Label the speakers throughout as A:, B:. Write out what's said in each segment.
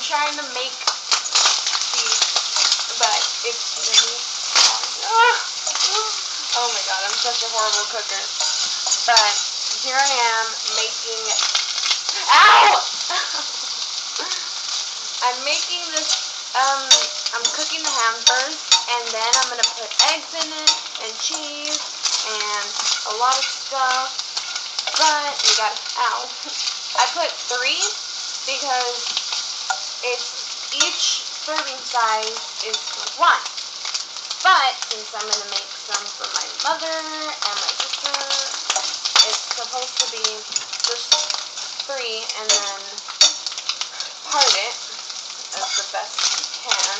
A: trying to make these, but it's really hard. Oh my god, I'm such a horrible cooker. But here I am making, ow! I'm making this, I'm cooking the ham first, and then I'm going to put eggs in it, and cheese, and a lot of stuff, but you gotta, ow. I put 3, because each serving size is for 1. But, since I'm going to make some for my mother and my sister, it's supposed to be just 3, and then part it as the best you can.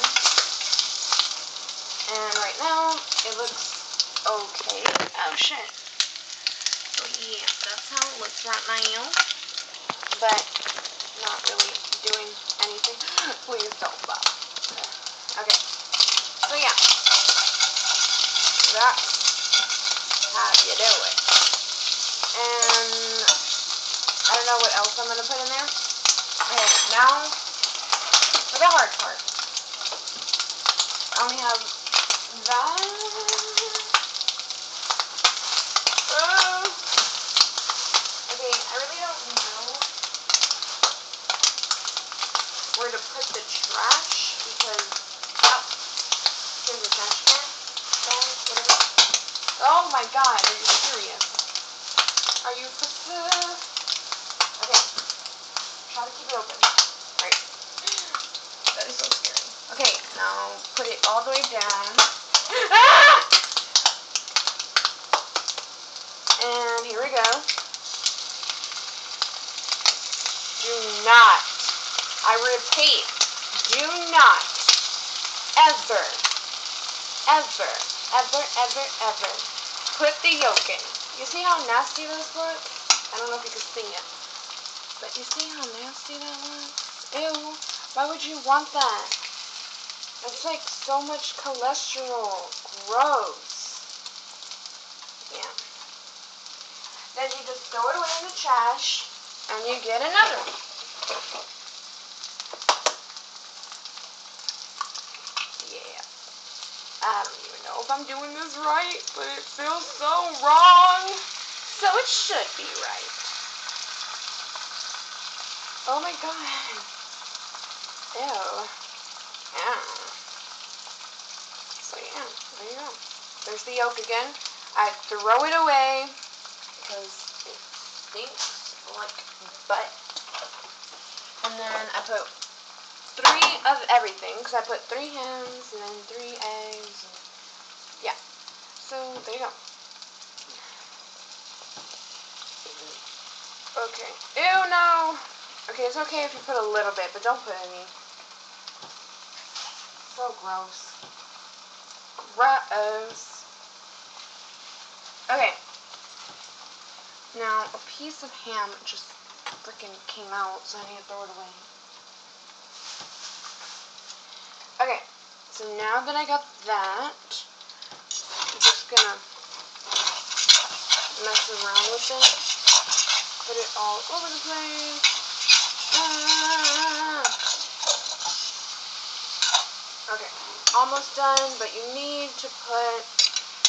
A: And right now, it looks okay. Oh, shit. So, yeah, that's how it looks right now. But, not really doing anything. Please don't stop. Okay. So, yeah. That's how you do it. And I don't know what else I'm going to put in there. Okay, now for the hard part. I only have that. Okay, I really don't know where to put the trash because, here's the trash can. Oh my god, are you serious? Are you okay. Try to keep it open. Right. That is so scary. Okay, now put it all the way down. Ah! And here we go. Do not, I repeat, do not ever put the yolk in. You see how nasty this looks? I don't know if you can see it. But you see how nasty that looks? Ew. Why would you want that? It's like so much cholesterol. Gross. Yeah. Then you just throw it away in the trash and you get another one. Yeah. I don't even know if I'm doing this right, but it feels so wrong. So it should be right. Oh my god. Ew. Yeah. So yeah, there you go. There's the yolk again. I throw it away because it stinks like butt. And then I put 3 of everything because I put 3 hams and then 3 eggs. And yeah. So there you go. Okay. Ew, no. Okay, it's okay if you put a little bit, but don't put any. So gross. Gross. Okay. Now, a piece of ham just freaking came out, so I need to throw it away. Okay. So now that I got that, I'm just gonna mess around with it. Put it all over the place. Okay, almost done, but you need to put,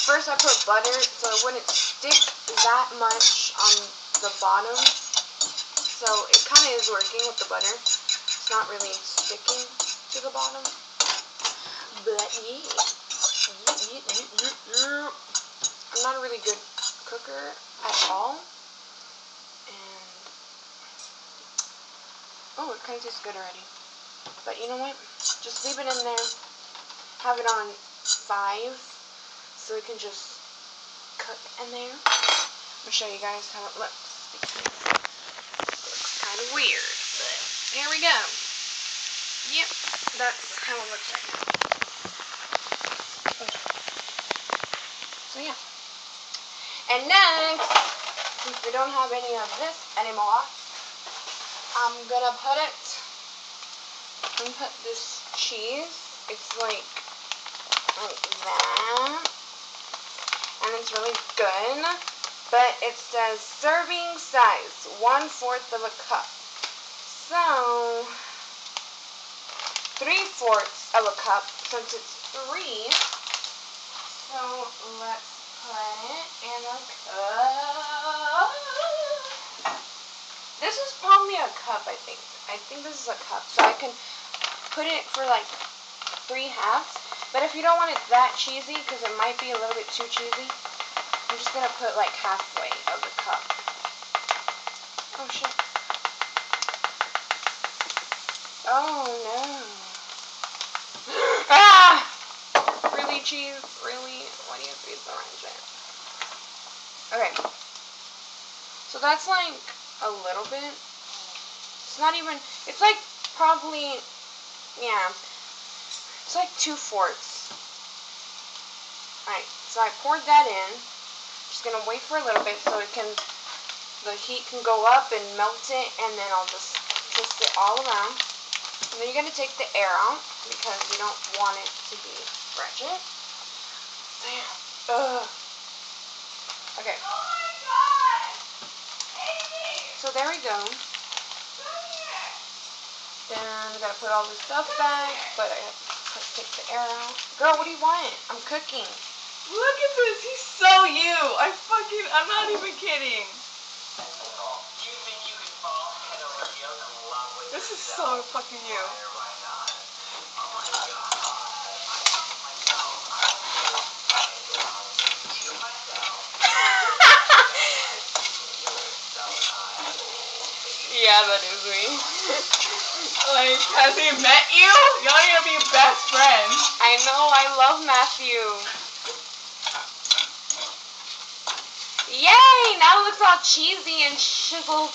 A: first I put butter so it wouldn't stick that much on the bottom. So it kind of is working with the butter. It's not really sticking to the bottom. But yeah. I'm not a really good cooker at all. Oh, it kind of tastes good already. But you know what? Just leave it in there. Have it on 5 so it can just cook in there. I'm going to show you guys how it looks. It looks kind of weird, but here we go. Yep, that's how it looks right now. So yeah. And next, since we don't have any of this anymore, I'm gonna put this cheese. It's like that. And it's really good. But it says serving size, 1/4 of a cup. So, 3/4 of a cup since it's 3. So let's put it in a cup. This is probably a cup, I think. I think this is a cup. So I can put it for like 3 halves. But if you don't want it that cheesy, because it might be a little bit too cheesy, I'm just going to put like halfway of the cup. Oh shit. Oh no. Ah! Really, cheese? Really? Why do you have to be so random? Okay. So that's like a little bit. It's not even, it's like probably, yeah. It's like 2/4. Alright, so I poured that in. Just gonna wait for a little bit so it can, the heat can go up and melt it, and then I'll just twist it all around. And then you're gonna take the air out because you don't want it to be wretched. Damn. Ugh. Okay. Oh my God! Amy! So there we go. Then I gotta put all this stuff back, but I have to take the air out. Girl, what do you want? I'm cooking.
B: Look at this. He's so you. I'm not even kidding. This is so fucking you.
A: Yeah, that is me.
B: Like, has he met you? Y'all are gonna be best friends.
A: I know, I love Matthew. Yay! Now it looks all cheesy and chiseled.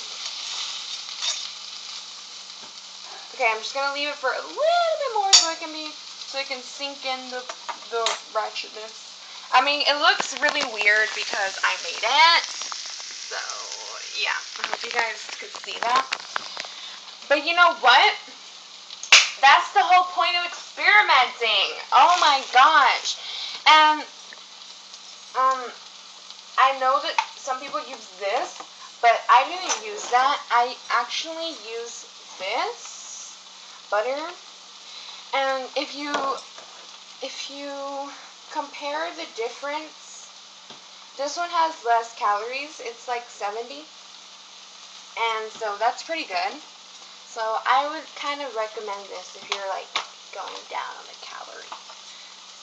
A: Okay, I'm just gonna leave it for a little bit more so it can sink in the wretchedness. I mean, it looks really weird because I made it. So, yeah. I hope you guys could see that. But you know what? That's the whole point of experimenting. Oh my gosh. And, I know that some people use this, but I didn't use that. I actually use this butter. And if you compare the difference, this one has less calories. It's like 70. And so that's pretty good. So I would kind of recommend this if you're like going down on the calories.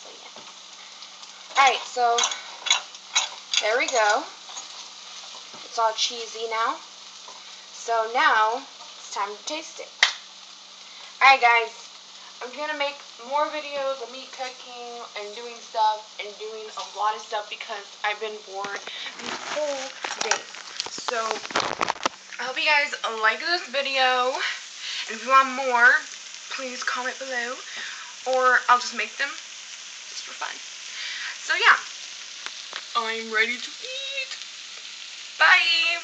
A: So yeah. Alright, so there we go. It's all cheesy now. So now it's time to taste it. Alright guys, I'm gonna make more videos of me cooking and doing stuff and doing a lot of stuff because I've been bored these whole days. So I hope you guys like this video. And if you want more, please comment below. Or I'll just make them just for fun. So yeah, I'm ready to eat. Bye!